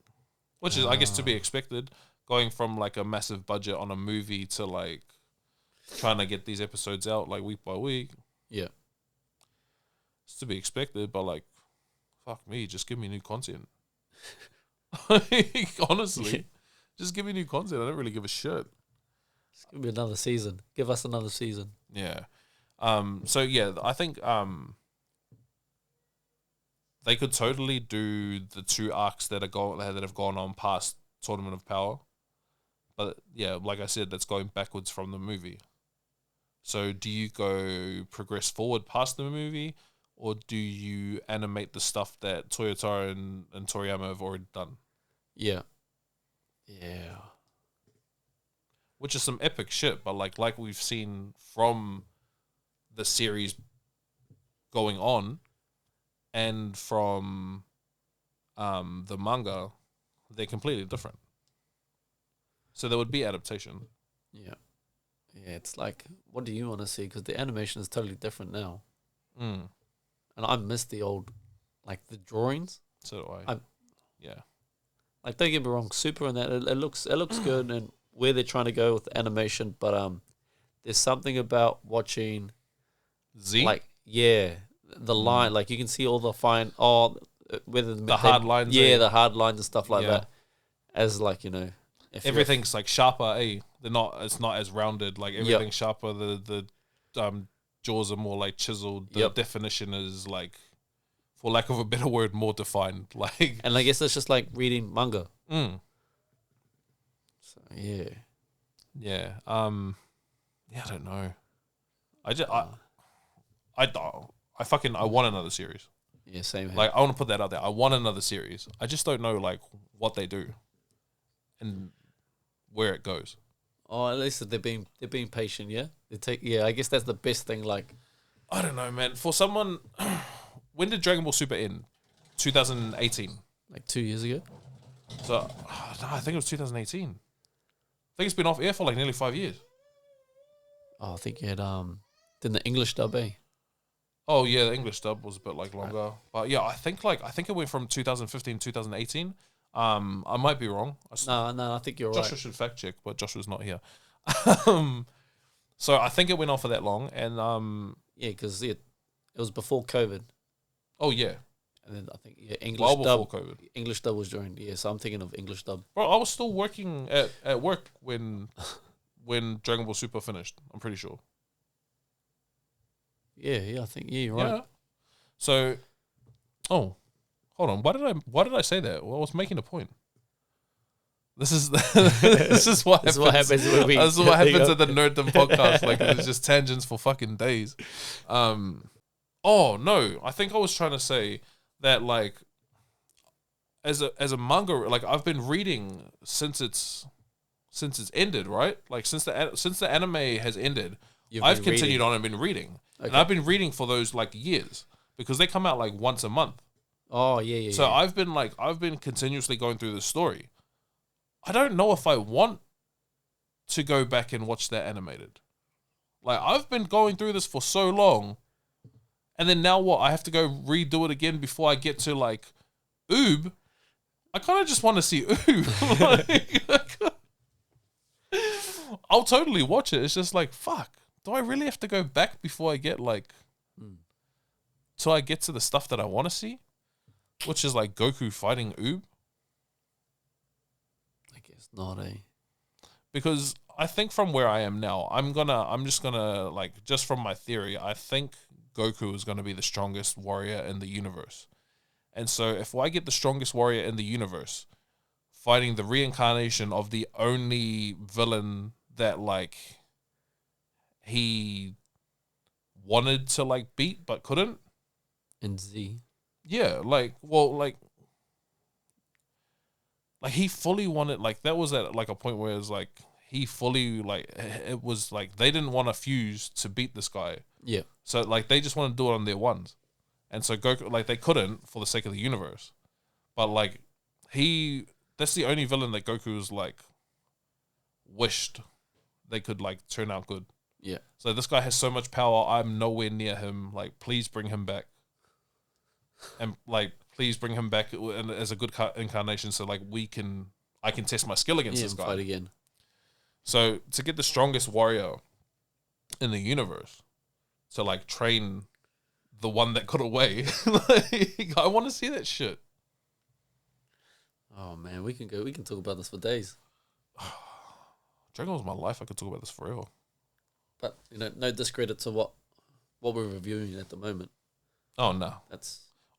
which is, I guess, to be expected. Going from like a massive budget on a movie to like trying to get these episodes out like week by week. Yeah. It's to be expected, but like, fuck me, just give me new content. Like, honestly, just give me new content. I don't really give a shit. It's gonna be another season. Give us another season. Yeah. So yeah, I think they could totally do the 2 arcs that have gone on past Tournament of Power. But yeah, like I said, that's going backwards from the movie. So do you go progress forward past the movie, or do you animate the stuff that Toyotaro and Toriyama have already done? Yeah. Yeah. Which is some epic shit, but like we've seen from the series going on and from the manga, they're completely different. So there would be adaptation. Yeah. Yeah, it's like, what do you want to see? Because the animation is totally different now. Mm. And I miss the old, like, the drawings. So do I. Yeah. Like, don't get me wrong, Super and that, it looks good and where they're trying to go with the animation, but there's something about watching Z? like, yeah, the line, like you can see all the fine, whether the hard lines. yeah, the hard lines and stuff like Yeah. that. As like, you know, if Everything's like sharper, eh? It's not as rounded. Like everything's sharper. The jaws are more like chiseled. The definition is like, for lack of a better word, more defined. Like, and I guess it's just like reading manga. So yeah. Yeah. Yeah, I don't know. I want another series. Yeah, same here. Like, I want to put that out there. I want another series. I just don't know like what they do and where it goes. Oh, at least they're being patient, yeah? I guess that's the best thing, like, I don't know, man. For someone, when did Dragon Ball Super end? 2018. like 2 years ago. So, I think it was 2018. I think it's been off air for like nearly 5 years. Oh, I think you had then the English dub, eh? Oh yeah, the English dub was a bit like longer, but yeah, I think it went from 2015 2018. I might be wrong. No, I think you're Joshua right. should fact check, but Joshua's not here. So I think it went on for that long, and Yeah, because it was before COVID, oh yeah, and then I think English well dub. before COVID. English dub was during, so I'm thinking of English dub. Bro, I was still working at work when Dragon Ball Super finished. I'm pretty sure. Yeah, I think you're right. Yeah. So, hold on. Why did I say that? Well, I was making a point. This is this is what This happens. is what happens when we. This is what happens at the Nerdumb podcast. Like, it's just tangents for fucking days. Oh no, I think I was trying to say that, like, as a manga, like, I've been reading since it's ended, right? Like, since the anime has ended, I've continued on and been reading, and I've been reading for those like years because they come out like once a month. Oh yeah. So I've been continuously going through the story. I don't know if I want to go back and watch that animated. Like, I've been going through this for so long, and then now what? I have to go redo it again before I get to like Oob. I kind of just want to see Oob. Like, I'll totally watch it. It's just like, fuck. Do I really have to go back before I get like, till I get to the stuff that I want to see, which is like Goku fighting Oob? I guess not, eh? Because I think from where I am now, I'm just gonna like, just from my theory, I think Goku is gonna be the strongest warrior in the universe. And so if I get the strongest warrior in the universe fighting the reincarnation of the only villain that like he wanted to like beat but couldn't. And Z. Yeah, like, well, like he fully wanted, like, that was at like a point where it was like he fully, like, it was like they didn't want to fuse to beat this guy. Yeah. So like they just wanted to do it on their ones. And so Goku, like, they couldn't for the sake of the universe. But like that's the only villain that Goku was like wished they could like turn out good. Yeah. So this guy has so much power, I'm nowhere near him. Like, please bring him back. And like, please bring him back as a good incarnation, so like I can test my skill against this guy. Fight again. So to get the strongest warrior in the universe, to like train the one that got away, like, I want to see that shit. Oh man, we can talk about this for days. Dragon Ball's my life. I could talk about this forever. But no discredit to what we're reviewing at the moment. Oh no,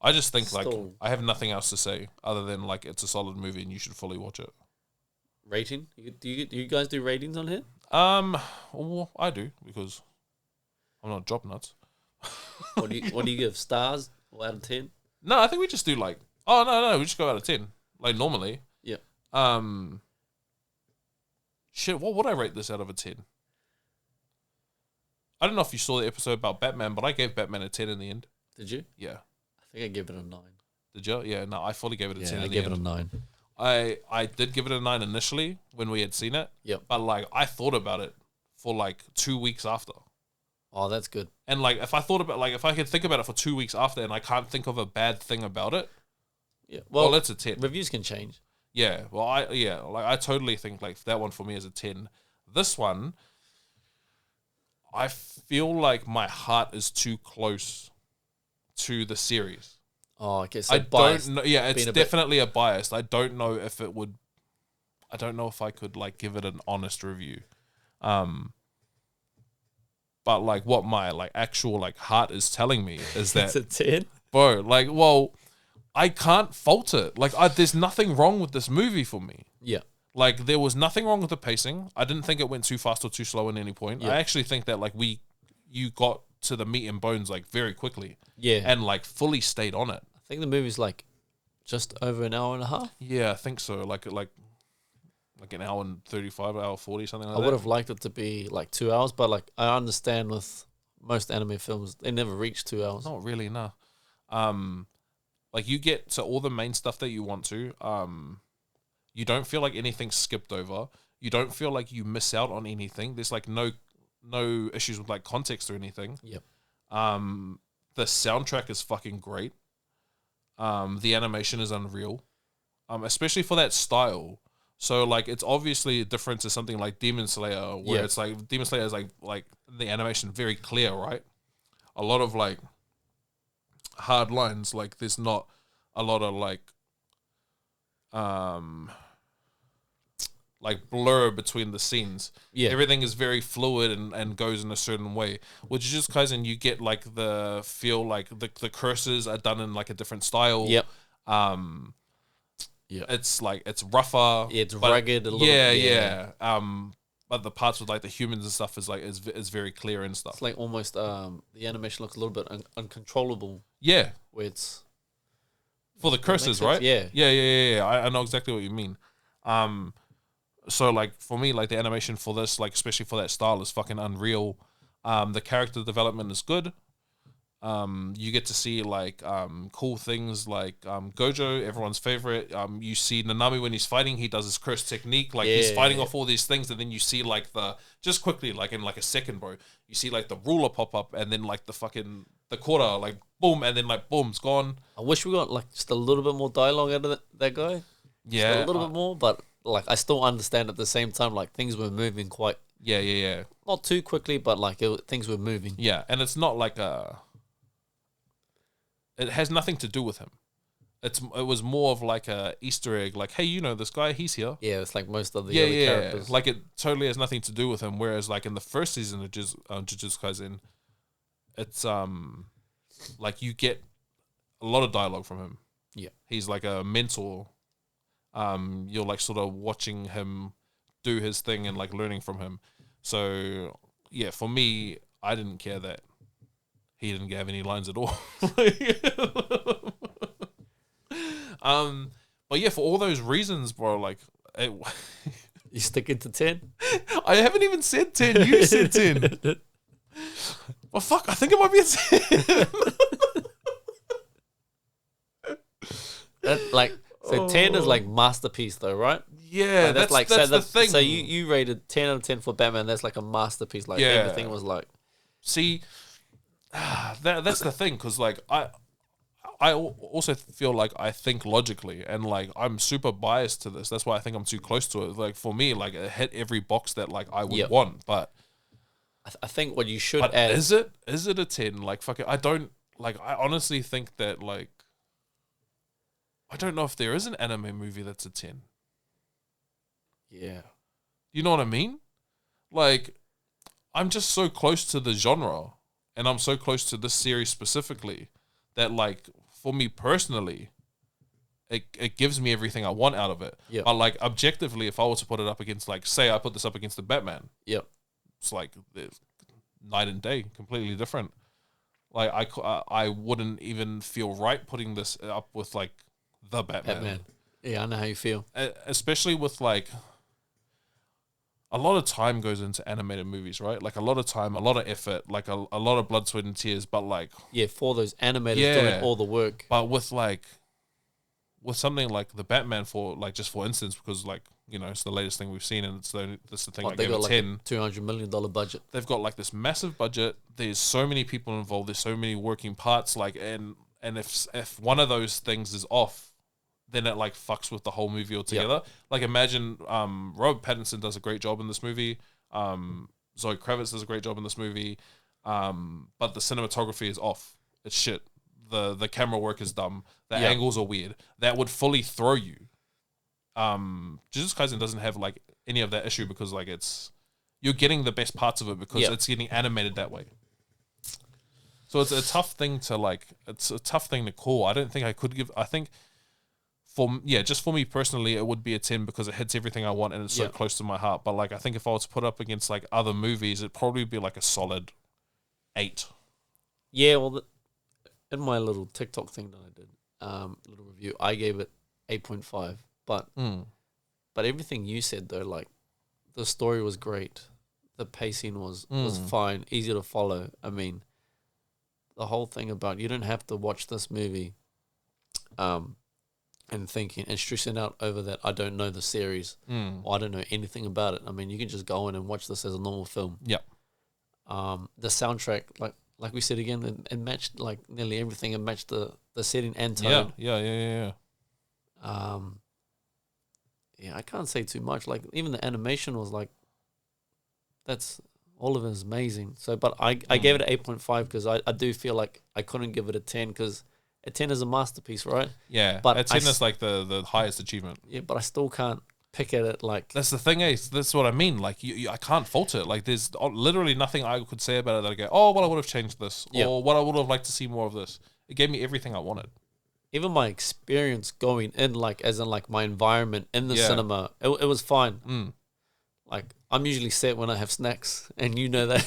I just think like I have nothing else to say other than like it's a solid movie and you should fully watch it. Rating? Do you guys do ratings on here? Well, I do because I'm not drop nuts. What do you give, stars or out of 10? No, I think we just do like, we just go out of 10 like normally. Yeah. Shit, what would I rate this out of a 10? I don't know if you saw the episode about Batman, but I gave Batman a 10 in the end. Did you? Yeah. I think I gave it a 9. Did you? Yeah, no, I fully gave it a 10 in the end. I gave it a 9. I did give it a 9 initially when we had seen it. Yep. But like I thought about it for like 2 weeks after. Oh, that's good. And like if I could think about it for 2 weeks after and I can't think of a bad thing about it. Yeah. Well, it's a 10. Reviews can change. Yeah. Well, I totally think like that one for me is a 10. This one, I feel like my heart is too close to the series. Oh, okay. So I don't know. Yeah, it's definitely a bias. I don't know if it would. I don't know if I could like give it an honest review. But like what my like actual like heart is telling me is that it's a 10, bro. Like, well, I can't fault it. Like, there's nothing wrong with this movie for me. Yeah. Like, there was nothing wrong with the pacing. I didn't think it went too fast or too slow at any point. Yeah. I actually think that like you got to the meat and bones like very quickly. Yeah. And like fully stayed on it. I think the movie's like just over an hour and a half. Yeah, I think so. Like an hour and 35, hour 40, something like that. I would have liked it to be like 2 hours, but like I understand with most anime films, they never reach 2 hours. Not really, nah. Like you get to all the main stuff that you want to. You don't feel like anything's skipped over. You don't feel like you miss out on anything. There's like no issues with like context or anything. Yep. The soundtrack is fucking great. The animation is unreal. Especially for that style. So like it's obviously different to something like Demon Slayer, where it's like Demon Slayer is like the animation very clear, right? A lot of like hard lines, like there's not a lot of like blur between the scenes. Yeah. Everything is very fluid and goes in a certain way. With Jujutsu Kaisen, you get like the feel like the curses are done in like a different style. Yep. Yeah. It's like it's rougher. Yeah, it's rugged a little bit. Yeah. But the parts with like the humans and stuff is like is very clear and stuff. It's like almost the animation looks a little bit uncontrollable. Yeah. Where it's for the curses, right? Yeah. Yeah. I know exactly what you mean. So like for me, like the animation for this, like especially for that style, is fucking unreal. The character development is good. You get to see like cool things like Gojo, everyone's favorite. You see Nanami when he's fighting, he does his curse technique, like he's fighting off all these things, and then you see like just quickly, like in like a second, bro, you see like the ruler pop up, and then like the quarter, like boom, and then like boom, it's gone. I wish we got like just a little bit more dialogue out of that guy. just a Yeah, little bit more, but like I still understand at the same time, like things were moving quite yeah. not too quickly, but like things were moving. Yeah, and it's not like it has nothing to do with him. It was more of like a Easter egg, like, hey, you know this guy, he's here. Yeah, it's like most of the Yeah, other yeah, characters. like it totally has nothing to do with him. Whereas like in the first season of Jujutsu Kaisen, it's like you get a lot of dialogue from him. Yeah. He's like a mentor. You're like sort of watching him do his thing and like learning from him. So yeah, for me, I didn't care that he didn't have any lines at all. But yeah, for all those reasons, bro, like You stick it to 10? I haven't even said 10. You said 10. Well, fuck, I think it might be a 10. That, like, so 10 is like masterpiece though, right? Yeah, Like, that's so the thing. So you rated 10 out of 10 for Batman. That's like a masterpiece. Like Yeah. everything was like, See, that's the thing, because like I also feel like I think logically, and like I'm super biased to this. That's why I think I'm too close to it. Like for me, like it hit every box that like I would Yep. want. But I think what you should add is it a 10? Like fuck it, I don't like. I honestly think that like I don't know if there is an anime movie that's a 10. Yeah. You know what I mean? Like I'm just so close to the genre, and I'm so close to this series specifically that like for me personally, it gives me everything I want out of it. Yeah. But like objectively, if I were to put it up against, like, say I put this up against the Batman, Yep. it's like night and day, completely different. Like I wouldn't even feel right putting this up with like the Batman. Yeah, I know how you feel. Especially with like a lot of time goes into animated movies, right? Like a lot of time, a lot of effort, like a lot of blood, sweat, and tears. But like, Yeah, for those animators Yeah. doing all the work. but with something like the Batman, for like just for instance, because like you know it's the latest thing we've seen, and that's the thing I They gave got it like 10. a $200 million budget. They've got like this massive budget. There's so many people involved. There's so many working parts. Like and if one of those things is off, then it like fucks with the whole movie altogether. Like imagine Robert Pattinson does a great job in this movie. Zoe Kravitz does a great job in this movie. But the cinematography is off. It's shit. The camera work is dumb. The angles are weird. That would fully throw you. Jujutsu Kaisen doesn't have like any of that issue because like you're getting the best parts of it because it's getting animated that way. So it's a tough thing to call. I don't think I could give. I think just for me personally, it would be a 10 because it hits everything I want and it's so close to my heart. But like, I think if I was to put up against like other movies, it'd probably be like a solid 8. Yeah, well, in my little TikTok thing that I did, little review, I gave it 8.5. But everything you said though, like the story was great, the pacing was fine, easy to follow. I mean, the whole thing about you don't have to watch this movie, and thinking and stressing out over that I don't know the series or I don't know anything about it. I mean, you can just go in and watch this as a normal film. Yep. The soundtrack, like we said again, it matched like nearly everything. It matched the setting and tone. Yeah. Yeah, I can't say too much. Like even the animation was like, that's all of it is amazing. So, but I gave it an 8.5 because I do feel like I couldn't give it a 10 because a 10 is a masterpiece, right? Yeah, but a 10 is like the highest achievement. Yeah, but I still can't pick at it like. That's the thing, that's what I mean. Like I can't fault it. Like there's literally nothing I could say about it that I go, oh well, I would have changed this, or what I would have liked to see more of this. It gave me everything I wanted. Even my experience going in, like as in like my environment in the cinema, it was fine. Like I'm usually set when I have snacks, and you know that.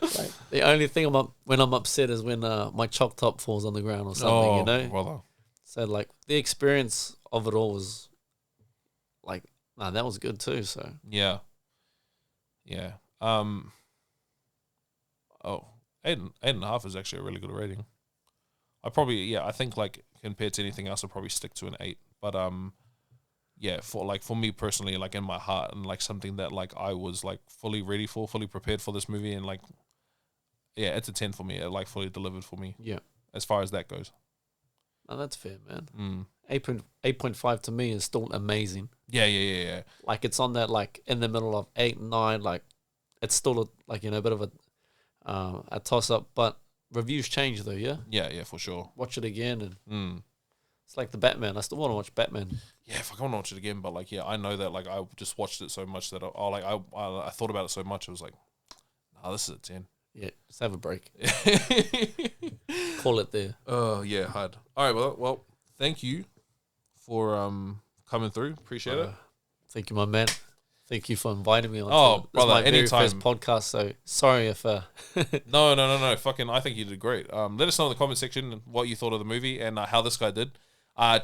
Like, the only thing when I'm upset is when my chalk top falls on the ground or something, you know. Brother. So like the experience of it all was like, that was good too. So yeah. Eight and a half is actually a really good rating. I think like compared to anything else, I'll probably stick to an 8. But for me personally, like in my heart, and like something that like I was like fully ready for, fully prepared for this movie, and like it's a 10 for me. It like fully delivered for me. Yeah, as far as that goes. Oh, that's fair, man. 8.5 to me is still amazing. Yeah. Like it's on that like in the middle of 8, 9. Like it's still a bit of a toss up. But reviews change though. Yeah, for sure. Watch it again and it's like the Batman. I still want to watch Batman. Yeah, if I want to watch it again, but like I know that like I just watched it so much that I thought about it so much. I was like, nah, this is a 10. Yeah, just have a break. Call it there. Oh yeah, hard. All right, well, thank you for coming through. Appreciate it. Thank you, my man. Thank you for inviting me on. Oh, brother, my very anytime. first podcast. So sorry if. No. Fucking, I think you did great. Let us know in the comment section what you thought of the movie and how this guy did.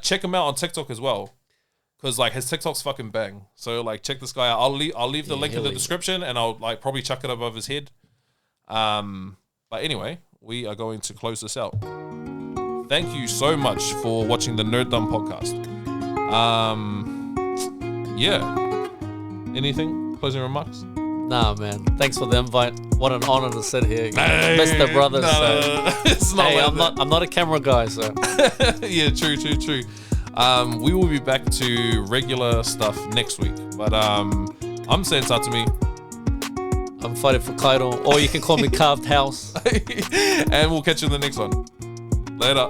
Check him out on TikTok as well, because like his TikTok's fucking bang. So like check this guy out. I'll leave the link in the description, and I'll like probably chuck it above his head. But anyway, we are going to close this out. Thank you so much for watching the Nerdumb podcast. Yeah. Anything? Closing remarks? Nah, man. Thanks for the invite. What an honor to sit here, Mr. Brothers. No. It's not. Hey, like I'm not a camera guy, so. Yeah, true. We will be back to regular stuff next week. But I'm saying Tatsumi. I'm fighting for Kaido, or you can call me Carved House. And we'll catch you in the next one. Later.